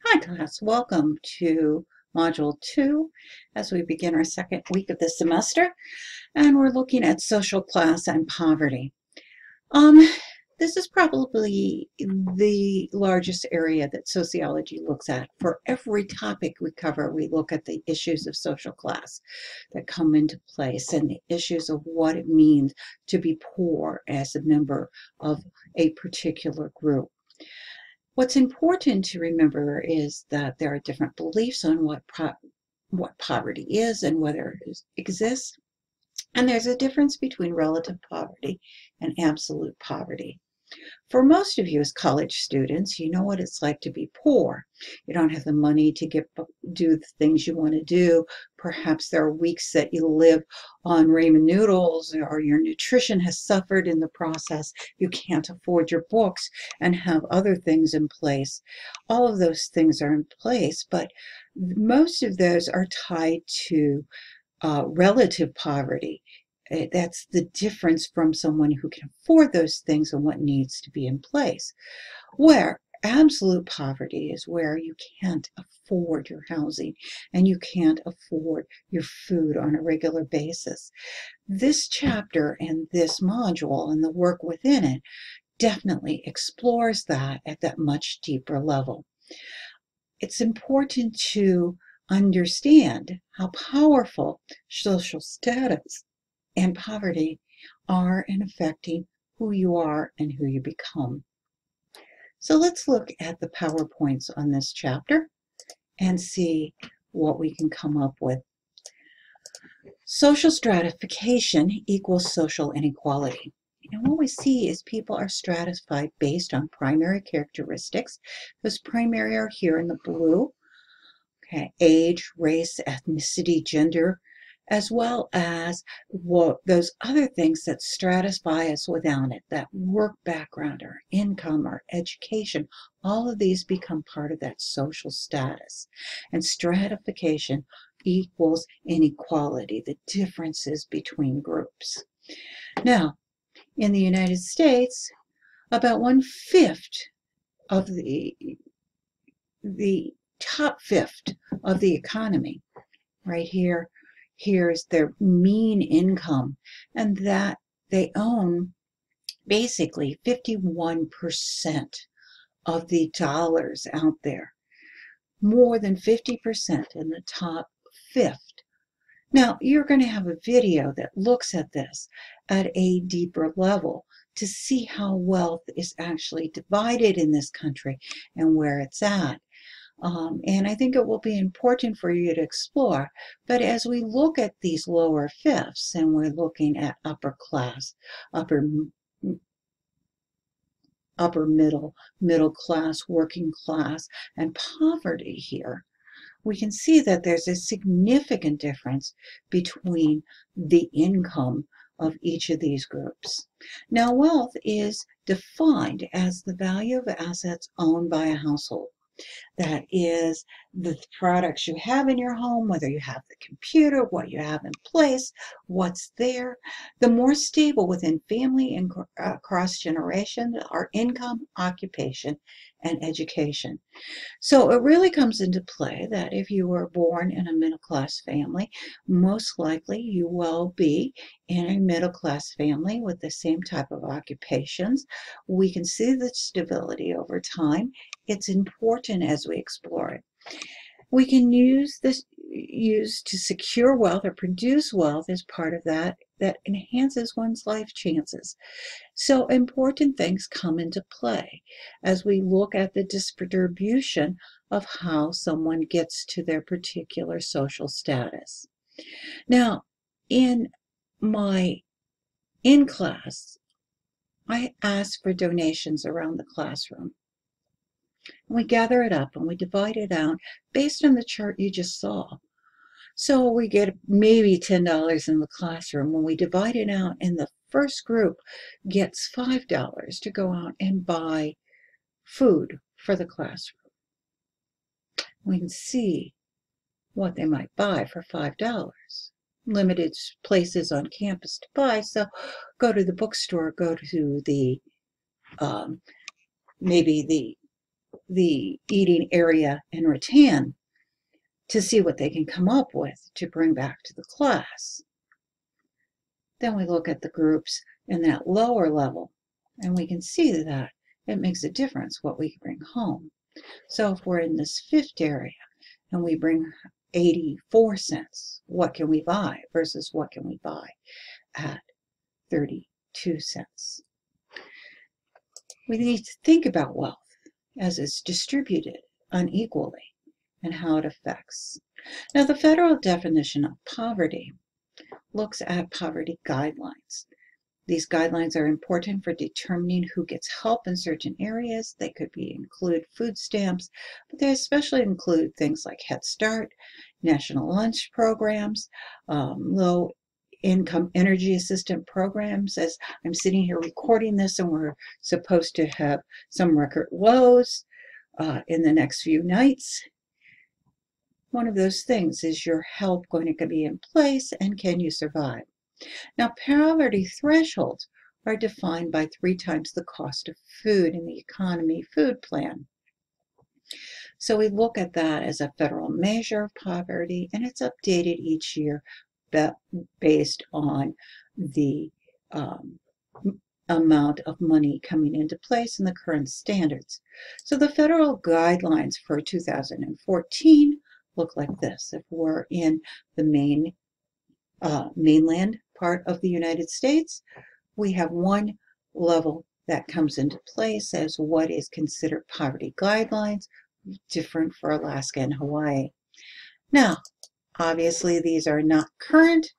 Hi class, welcome to Module 2 as we begin our second week of the semester, and we're looking at social class and poverty. This is probably the largest area that sociology looks at. For every topic we cover, we look at the issues of social class that come into place and the issues of what it means to be poor as a member of a particular group. What's important to remember is that there are different beliefs on what poverty is and whether it exists, and there's a difference between relative poverty and absolute poverty. For most of you as college students, you know what it's like to be poor. You don't have the money to do the things you want to do. Perhaps there are weeks that you live on ramen noodles, or your nutrition has suffered in the process. You can't afford your books and have other things in place. All of those things are in place, but most of those are tied to relative poverty. That's the difference from someone who can afford those things and what needs to be in place. Where absolute poverty is where you can't afford your housing and you can't afford your food on a regular basis. This chapter and this module and the work within it definitely explores that at that much deeper level. It's important to understand how powerful social status and poverty are in affecting who you are and who you become. So let's look at the PowerPoints on this chapter and see what we can come up with. Social stratification equals social inequality. And what we see is people are stratified based on primary characteristics. Those primary are here in the blue. Okay, age, race, ethnicity, gender, as well as those other things that stratify us without it, that work background or income or education. All of these become part of that social status. And stratification equals inequality, the differences between groups. Now, in the United States, about 1/5 of the top fifth of the economy, right here, here's their mean income, and that they own basically 51% of the dollars out there, more than 50% in the top fifth. Now, you're going to have a video that looks at this at a deeper level to see how wealth is actually divided in this country and where it's at. And I think it will be important for you to explore. But as we look at these lower fifths and we're looking at upper class, upper middle class, working class, and poverty here, we can see that there's a significant difference between the income of each of these groups. Now, wealth is defined as the value of assets owned by a household. That is the products you have in your home, whether you have the computer, what you have in place, what's there. The more stable within family and across generations are income, occupation, and education. So it really comes into play that if you were born in a middle-class family, most likely you will be in a middle-class family with the same type of occupations. We can see the stability over time. It's important as we explore it. We can use to secure wealth or produce wealth as part of that enhances one's life chances. So important things come into play as we look at the distribution of how someone gets to their particular social status. Now, in class, I ask for donations around the classroom. We gather it up and we divide it out based on the chart you just saw. So we get maybe $10 in the classroom. When we divide it out, and the first group gets $5 to go out and buy food for the classroom. We can see what they might buy for $5. Limited places on campus to buy, so go to the bookstore, go to the maybe the the eating area in rattan to see what they can come up with to bring back to the class. Then we look at the groups in that lower level, and we can see that it makes a difference what we bring home. So if we're in this fifth area and we bring 84 cents, what can we buy versus what can we buy at 32 cents? We need to think about wealth as it's distributed unequally and how it affects. Now, the federal definition of poverty looks at poverty guidelines. These guidelines are important for determining who gets help in certain areas. They could include food stamps, but they especially include things like Head Start, national lunch programs, low income energy assistance programs. As I'm sitting here recording this, and we're supposed to have some record lows in the next few nights. One of those things is your help going to be in place, and can you survive? Now, poverty thresholds are defined by 3 times the cost of food in the economy food plan. So we look at that as a federal measure of poverty, and it's updated each year based on the amount of money coming into place and the current standards. So the federal guidelines for 2014 look like this. If we're in the mainland part of the United States, we have one level that comes into place as what is considered poverty guidelines, different for Alaska and Hawaii. Now, obviously, these are not current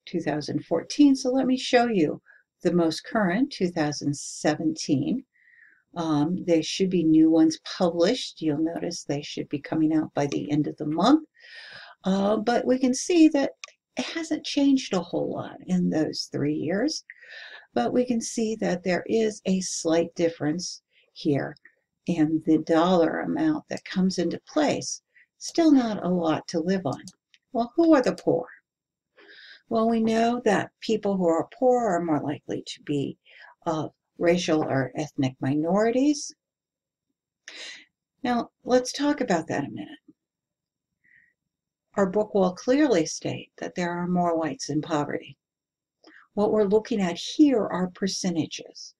2014, so let me show you the most current 2017. There should be new ones published. You'll notice they should be coming out by the end of the month. But we can see that it hasn't changed a whole lot in those 3 years. But we can see that there is a slight difference here in the dollar amount that comes into place. Still not a lot to live on. Well, who are the poor? Well, we know that people who are poor are more likely to be of racial or ethnic minorities. Now, let's talk about that a minute. Our book will clearly state that there are more whites in poverty. What we're looking at here are percentages,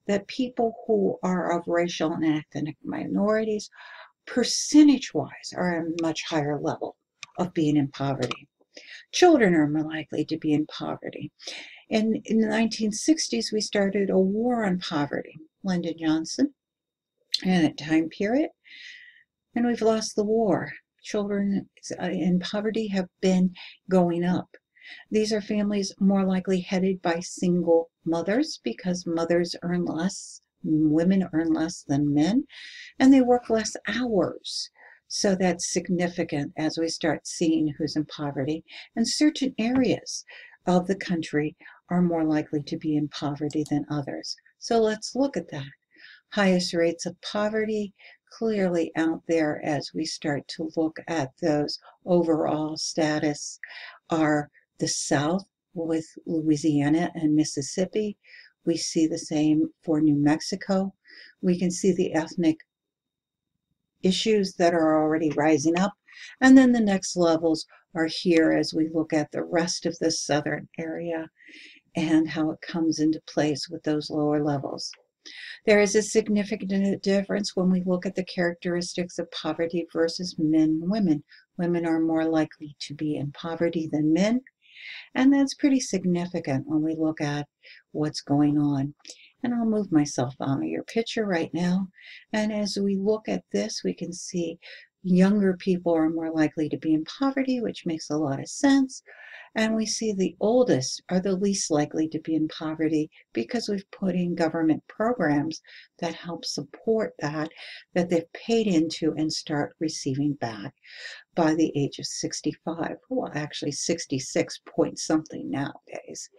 that people who are of racial and ethnic minorities, percentage-wise, are at a much higher level of being in poverty. Children are more likely to be in poverty. In the 1960s, we started a war on poverty, Lyndon Johnson, and that time period, and we've lost the war. Children in poverty have been going up. These are families more likely headed by single mothers because mothers earn less, women earn less than men, and they work less hours. So that's significant as we start seeing who's in poverty. And certain areas of the country are more likely to be in poverty than others. So let's look at that. Highest rates of poverty clearly out there as we start to look at those overall status are the South with Louisiana and Mississippi. We see the same for New Mexico. We can see the ethnic issues that are already rising up. And then the next levels are here as we look at the rest of the southern area and how it comes into place with those lower levels. There is a significant difference when we look at the characteristics of poverty versus men and women. Women are more likely to be in poverty than men, and that's pretty significant when we look at what's going on. And I'll move myself out of your picture right now. And as we look at this, we can see younger people are more likely to be in poverty, which makes a lot of sense. And we see the oldest are the least likely to be in poverty because we've put in government programs that help support that they've paid into and start receiving back by the age of 65. Well, actually 66 point something nowadays.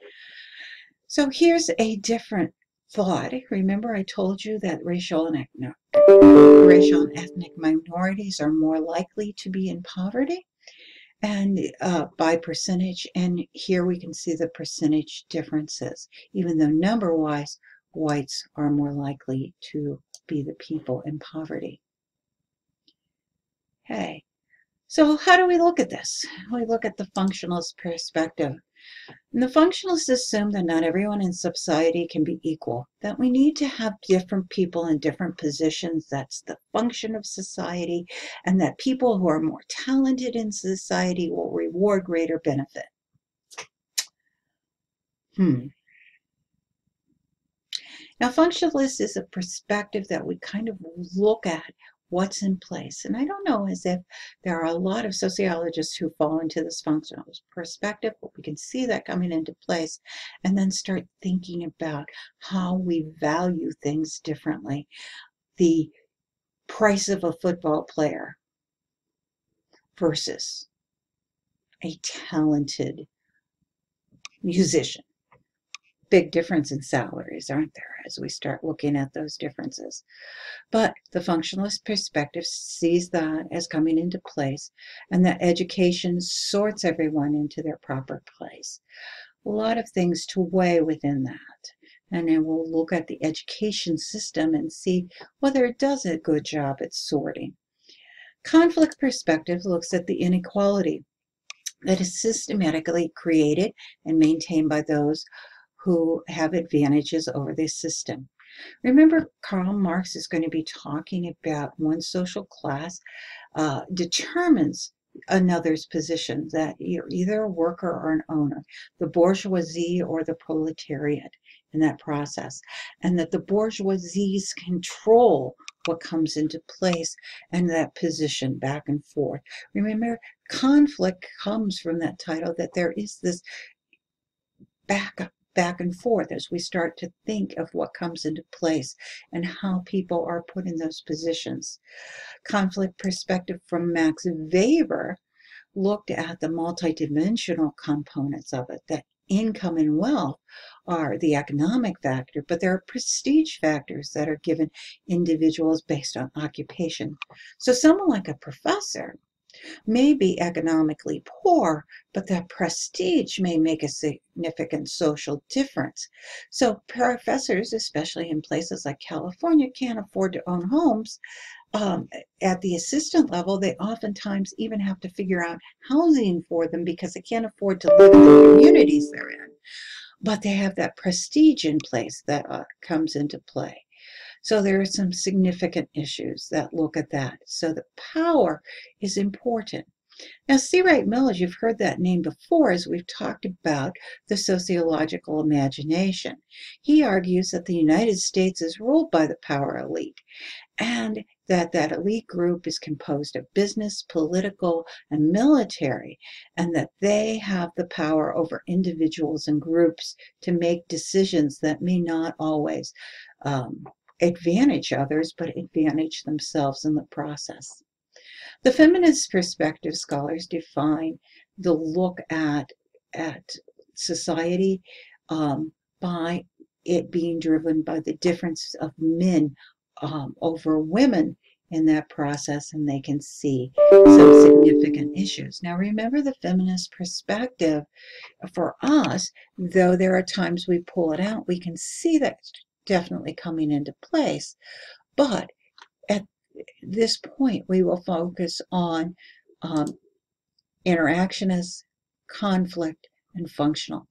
So here's a different thought. Remember I told you that racial and ethnic minorities are more likely to be in poverty? And by percentage, and here we can see the percentage differences, even though number-wise, whites are more likely to be the people in poverty. Okay, so how do we look at this? We look at the functionalist perspective. And the functionalists assume that not everyone in society can be equal, that we need to have different people in different positions. That's the function of society, and that people who are more talented in society will reward greater benefit. Now, functionalist is a perspective that we kind of look at what's in place. And I don't know as if there are a lot of sociologists who fall into this functionalist perspective, but we can see that coming into place and then start thinking about how we value things differently. The price of a football player versus a talented musician. Big difference in salaries, aren't there, as we start looking at those differences? But the functionalist perspective sees that as coming into place, and that education sorts everyone into their proper place. A lot of things to weigh within that. And then we'll look at the education system and see whether it does a good job at sorting. Conflict perspective looks at the inequality that is systematically created and maintained by those who have advantages over this system. Remember, Karl Marx is going to be talking about one social class determines another's position, that you're either a worker or an owner, the bourgeoisie or the proletariat in that process, and that the bourgeoisies control what comes into place and that position back and forth. Remember, conflict comes from that title, that there is this back and forth as we start to think of what comes into place and how people are put in those positions. Conflict perspective from Max Weber looked at the multidimensional components of it, that income and wealth are the economic factor, but there are prestige factors that are given individuals based on occupation. So someone like a professor may be economically poor, but that prestige may make a significant social difference. So professors, especially in places like California, can't afford to own homes. At the assistant level, they oftentimes even have to figure out housing for them because they can't afford to live in the communities they're in. But they have that prestige in place that comes into play. So there are some significant issues that look at that. So the power is important. Now, C. Wright Mills, you've heard that name before as we've talked about the sociological imagination. He argues that the United States is ruled by the power elite, and that elite group is composed of business, political, and military, and that they have the power over individuals and groups to make decisions that may not always advantage others, but advantage themselves in the process. The feminist perspective scholars define the look at society by it being driven by the difference of men over women in that process, and they can see some significant issues. Now, remember, the feminist perspective for us, though there are times we pull it out, we can see that definitely coming into place. But at this point, we will focus on interactionist, conflict, and functional.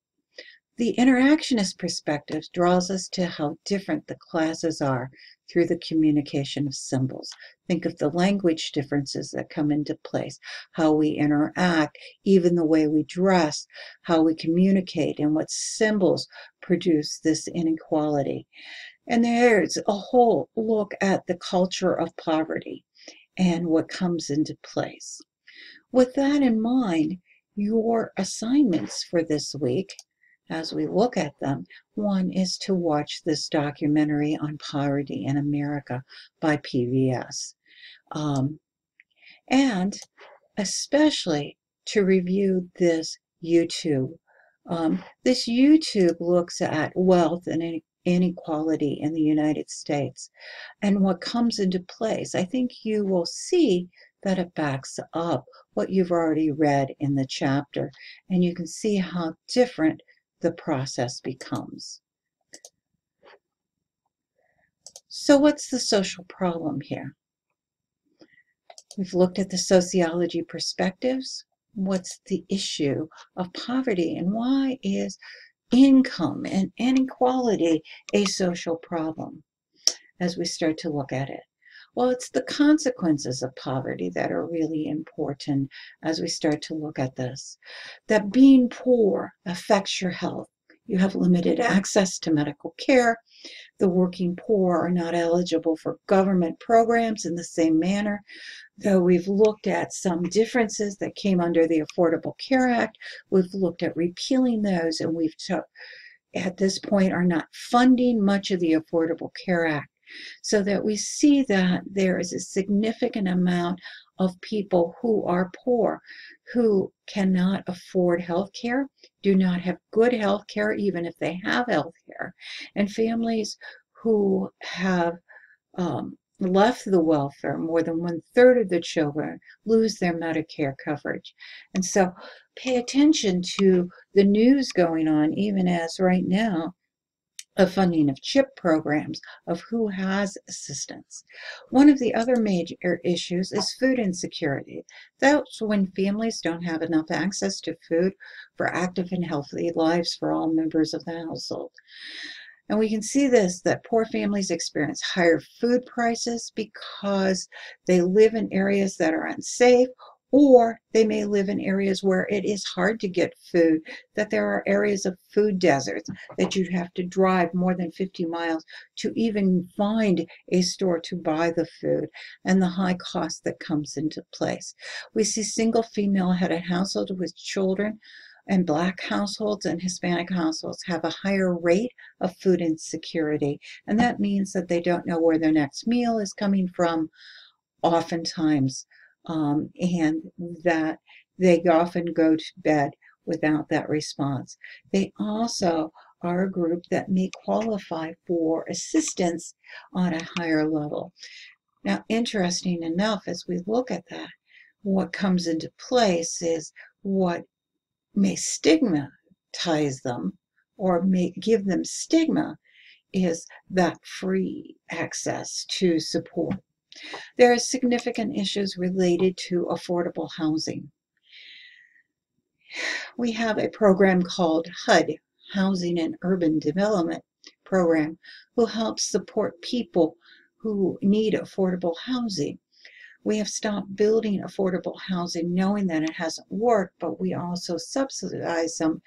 The interactionist perspective draws us to how different the classes are through the communication of symbols. Think of the language differences that come into place, how we interact, even the way we dress, how we communicate, and what symbols produce this inequality. And there's a whole look at the culture of poverty and what comes into place. With that in mind, your assignments for this week, as we look at them, one is to watch this documentary on poverty in America by PBS. And especially to review this YouTube. This YouTube looks at wealth and inequality in the United States and what comes into place. I think you will see that it backs up what you've already read in the chapter, and you can see how different the process becomes. So what's the social problem here? We've looked at the sociology perspectives. What's the issue of poverty, and why is income and inequality a social problem as we start to look at it? Well, it's the consequences of poverty that are really important as we start to look at this. That being poor affects your health. You have limited access to medical care. The working poor are not eligible for government programs in the same manner. Though we've looked at some differences that came under the Affordable Care Act, we've looked at repealing those, and we've at this point are not funding much of the Affordable Care Act, so that we see that there is a significant amount of people who are poor, who cannot afford health care, do not have good health care even if they have health care, and families who have left the welfare. More than 1/3 of the children lose their Medicare coverage. And so pay attention to the news going on, even as right now, of funding of CHIP programs, of who has assistance. One of the other major issues is food insecurity. That's when families don't have enough access to food for active and healthy lives for all members of the household. And we can see this, that poor families experience higher food prices because they live in areas that are unsafe, or they may live in areas where it is hard to get food, that there are areas of food deserts that you'd have to drive more than 50 miles to even find a store to buy the food, and the high cost that comes into place. We see single female headed households with children, and Black households and Hispanic households have a higher rate of food insecurity. And that means that they don't know where their next meal is coming from, oftentimes, and that they often go to bed without that response. They also are a group that may qualify for assistance on a higher level. Now, interesting enough, as we look at that, what comes into place is what may stigmatize them or may give them stigma is that free access to support. There are significant issues related to affordable housing. We have a program called HUD, Housing and Urban Development Program, who helps support people who need affordable housing. We have stopped building affordable housing knowing that it hasn't worked, but we also subsidize some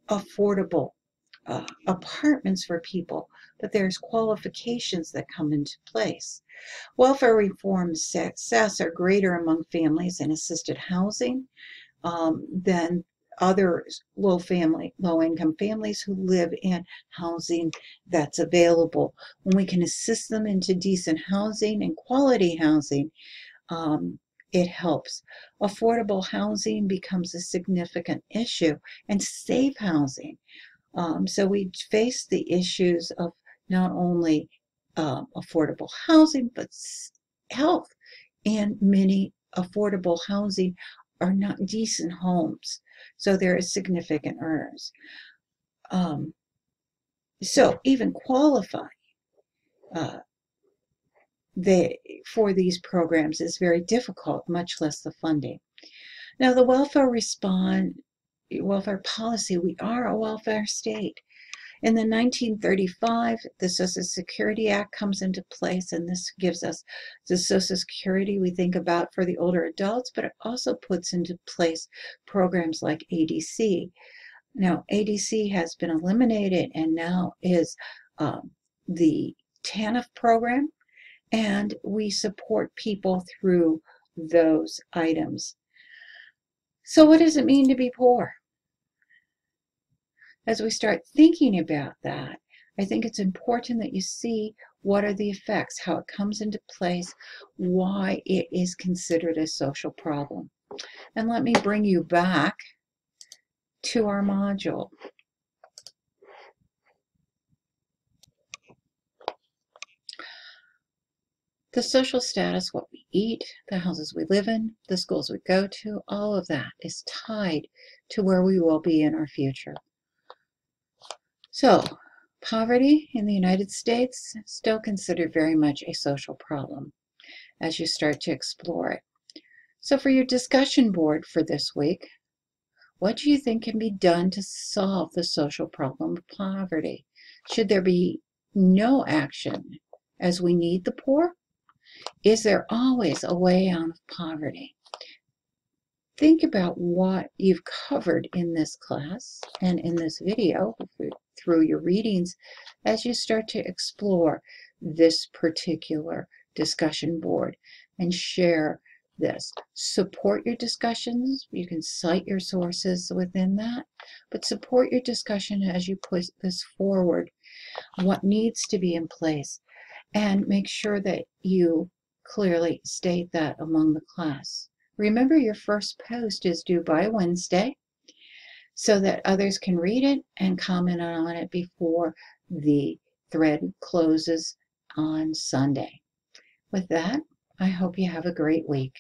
affordable apartments for people, but there's qualifications that come into place. Welfare reform success are greater among families in assisted housing than other low-income families who live in housing that's available. When we can assist them into decent housing and quality housing, it helps. Affordable housing becomes a significant issue, and safe housing. So we face the issues of not only affordable housing, but health. And many affordable housing are not decent homes. So there is significant earners. So even qualifying for these programs is very difficult, much less the funding. Now, the welfare policy, we are a welfare state. In the 1935, the Social Security Act comes into place, and this gives us the Social Security we think about for the older adults, but it also puts into place programs like ADC. Now, ADC has been eliminated and now is the TANF program, and we support people through those items. So what does it mean to be poor? As we start thinking about that, I think it's important that you see what are the effects, how it comes into place, why it is considered a social problem. And let me bring you back to our module. The social status, what we eat, the houses we live in, the schools we go to, all of that is tied to where we will be in our future. So, Poverty in the United States is still considered very much a social problem as you start to explore it. So for your discussion board for this week, what do you think can be done to solve the social problem of poverty? Should there be no action as we need the poor? Is there always a way out of poverty? Think about what you've covered in this class and in this video through your readings as you start to explore this particular discussion board and share this. Support your discussions. You can cite your sources within that, but support your discussion as you push this forward, what needs to be in place, and make sure that you clearly state that among the class. Remember, your first post is due by Wednesday so that others can read it and comment on it before the thread closes on Sunday. With that, I hope you have a great week.